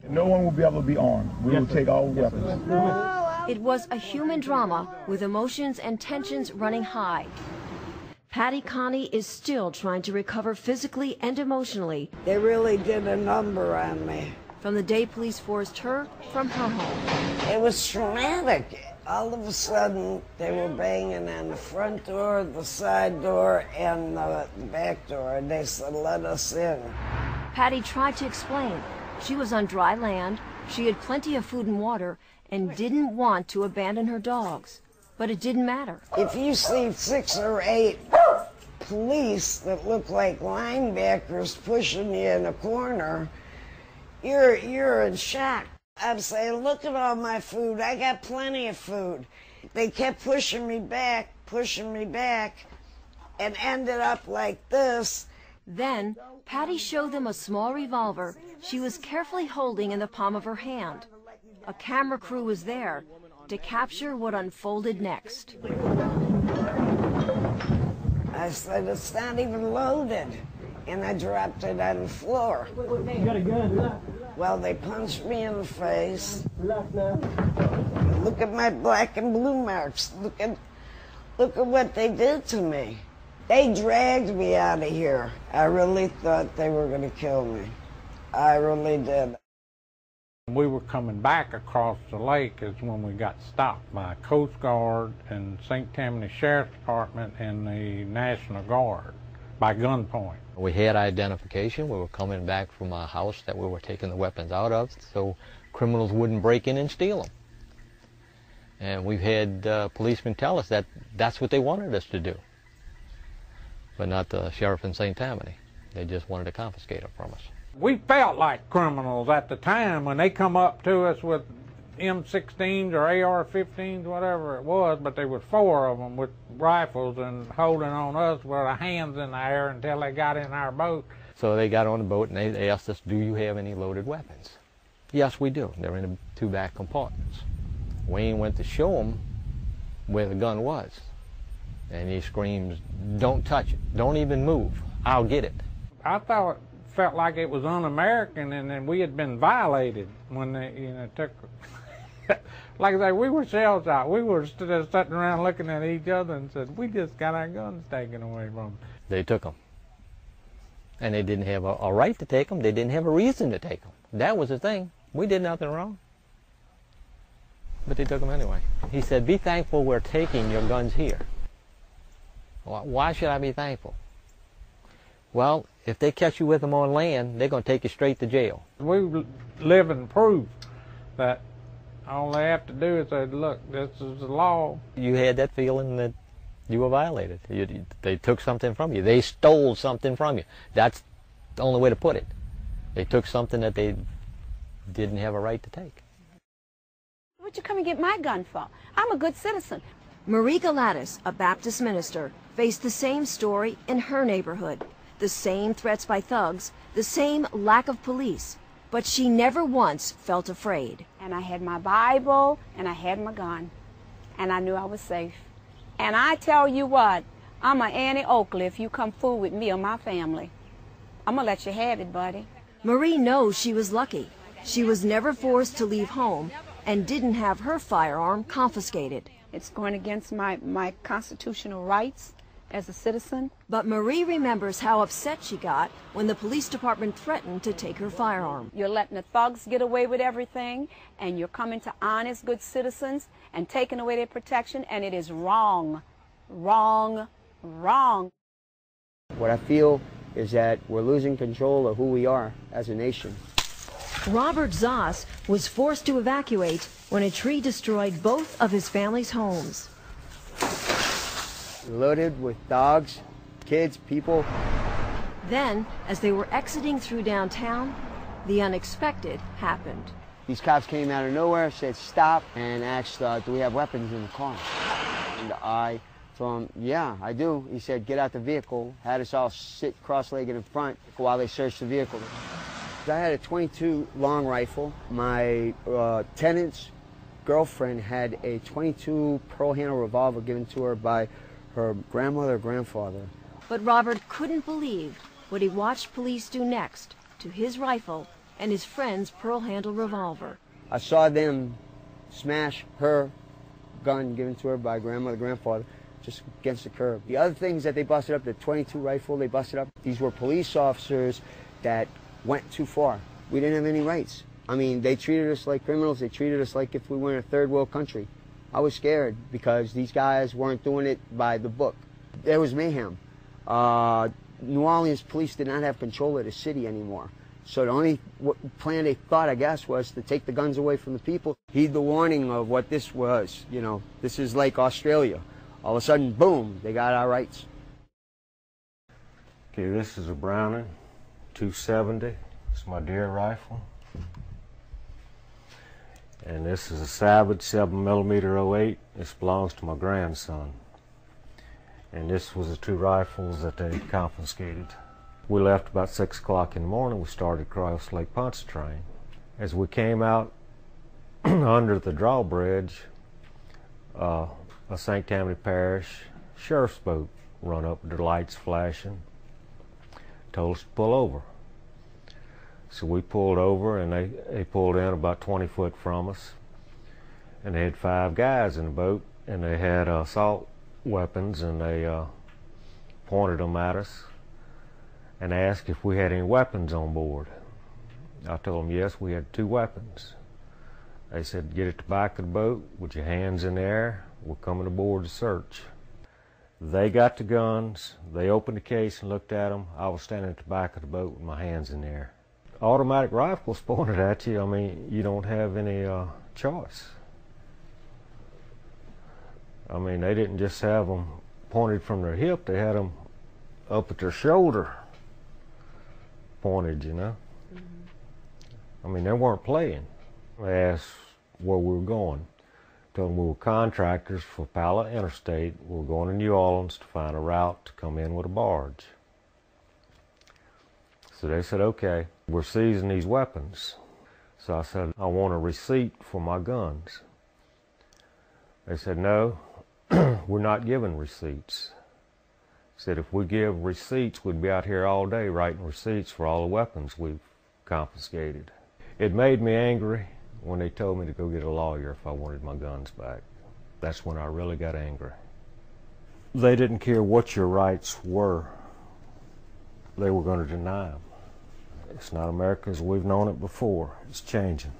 No one will be able to be armed. We will take all weapons. It was a human drama with emotions and tensions running high. Patty Connie is still trying to recover physically and emotionally. They really did a number on me. From the day police forced her from her home. It was traumatic. All of a sudden, they were banging on the front door, the side door, and the back door. And they said, "Let us in." Patty tried to explain. She was on dry land, she had plenty of food and water, and didn't want to abandon her dogs. But it didn't matter. If you see 6 or 8 police that look like linebackers pushing you in a corner, you're in shock. I'm saying, look at all my food. I got plenty of food. They kept pushing me back, and ended up like this. Then, Patty showed them a small revolver she was carefully holding in the palm of her hand. A camera crew was there to capture what unfolded next. I said, "It's not even loaded." And I dropped it on the floor. You got a gun? Well, they punched me in the face. Look at my black and blue marks. Look at what they did to me. They dragged me out of here. I really thought they were going to kill me. I really did. We were coming back across the lake is when we got stopped by Coast Guard and St. Tammany Sheriff's Department and the National Guard by gunpoint. We had identification. We were coming back from a house that we were taking the weapons out of so criminals wouldn't break in and steal them. And we've had policemen tell us that that's what they wanted us to do, but not the sheriff in St. Tammany. They just wanted to confiscate them from us. We felt like criminals at the time when they come up to us with M16s or AR-15s, whatever it was, but there was 4 of them with rifles and holding on us with our hands in the air until they got in our boat. So they got on the boat and they asked us, "Do you have any loaded weapons?" Yes, we do. They're in the 2 back compartments. Wayne went to show them where the gun was, and he screams, "Don't touch it. Don't even move. I'll get it." I thought it felt like it was un-American and then we had been violated when they took. Like I say, we were shell-shocked. We were just sitting around looking at each other and said, "We just got our guns taken away from them." They took them. And they didn't have a right to take them. They didn't have a reason to take them. That was the thing. We did nothing wrong. But they took them anyway. He said, "Be thankful we're taking your guns here." Why should I be thankful? Well, if they catch you with them on land, they're going to take you straight to jail. We live in proof that all they have to do is say, "Look, this is the law." You had that feeling that you were violated. They took something from you. They stole something from you. That's the only way to put it. They took something that they didn't have a right to take. What'd you come and get my gun for? I'm a good citizen. Marie Galatis, a Baptist minister, faced the same story in her neighborhood. The same threats by thugs, the same lack of police. But she never once felt afraid. And I had my Bible, and I had my gun, and I knew I was safe. And I tell you what, I'm a Annie Oakley if you come fool with me or my family. I'm gonna let you have it, buddy. Marie knows she was lucky. She was never forced to leave home and didn't have her firearm confiscated. It's going against my constitutional rights as a citizen. But Marie remembers how upset she got when the police department threatened to take her firearm. You're letting the thugs get away with everything, and you're coming to honest, good citizens and taking away their protection, and it is wrong, wrong, wrong. What I feel is that we're losing control of who we are as a nation. Robert Zoss was forced to evacuate when a tree destroyed both of his family's homes. Loaded with dogs, kids, people. Then, as they were exiting through downtown, the unexpected happened. These cops came out of nowhere, said stop, and asked, do we have weapons in the car? And I told him, yeah, I do. He said, get out the vehicle, had us all sit cross-legged in front while they searched the vehicle. I had a .22 long rifle. My tenant's girlfriend had a .22 pearl handle revolver given to her by her grandmother or grandfather. But Robert couldn't believe what he watched police do next to his rifle and his friend's pearl-handle revolver. I saw them smash her gun given to her by grandmother, grandfather, just against the curb. The other things that they busted up, the .22 rifle they busted up, these were police officers that went too far. We didn't have any rights. I mean, they treated us like criminals. They treated us like if we were in a third world country. I was scared because these guys weren't doing it by the book. There was mayhem. New Orleans police did not have control of the city anymore. So the only plan they thought, I guess, was to take the guns away from the people. Heed the warning of what this was. You know, this is like Australia. All of a sudden, boom, they got our rights. Okay, this is a Browning 270. It's my deer rifle. And this is a Savage 7mm 08. This belongs to my grandson. And this was the two rifles that they confiscated. We left about 6 o'clock in the morning. We started across Lake Pontchartrain. As we came out under the drawbridge, a St. Tammany Parish sheriff's boat run up with their lights flashing, told us to pull over. So we pulled over, and they pulled in about 20 foot from us. And they had 5 guys in the boat, and they had assault weapons, and they pointed them at us and asked if we had any weapons on board. I told them yes, we had 2 weapons. They said, get at the back of the boat with your hands in the air. We're coming aboard to search. They got the guns. They opened the case and looked at them. I was standing at the back of the boat with my hands in the air. Automatic rifles pointed at you. I mean, you don't have any choice. I mean, they didn't just have them pointed from their hip. They had them up at their shoulder pointed, you know. I mean, they weren't playing. They asked where we were going. Told them we were contractors for Pala Interstate. We were going to New Orleans to find a route to come in with a barge. So they said, okay, we're seizing these weapons. So I said, I want a receipt for my guns. They said, no, we're not giving receipts. Said if we give receipts, we'd be out here all day writing receipts for all the weapons we've confiscated. It made me angry when they told me to go get a lawyer if I wanted my guns back. That's when I really got angry. They didn't care what your rights were. They were going to deny them. It's not America as we've known it before. It's changing.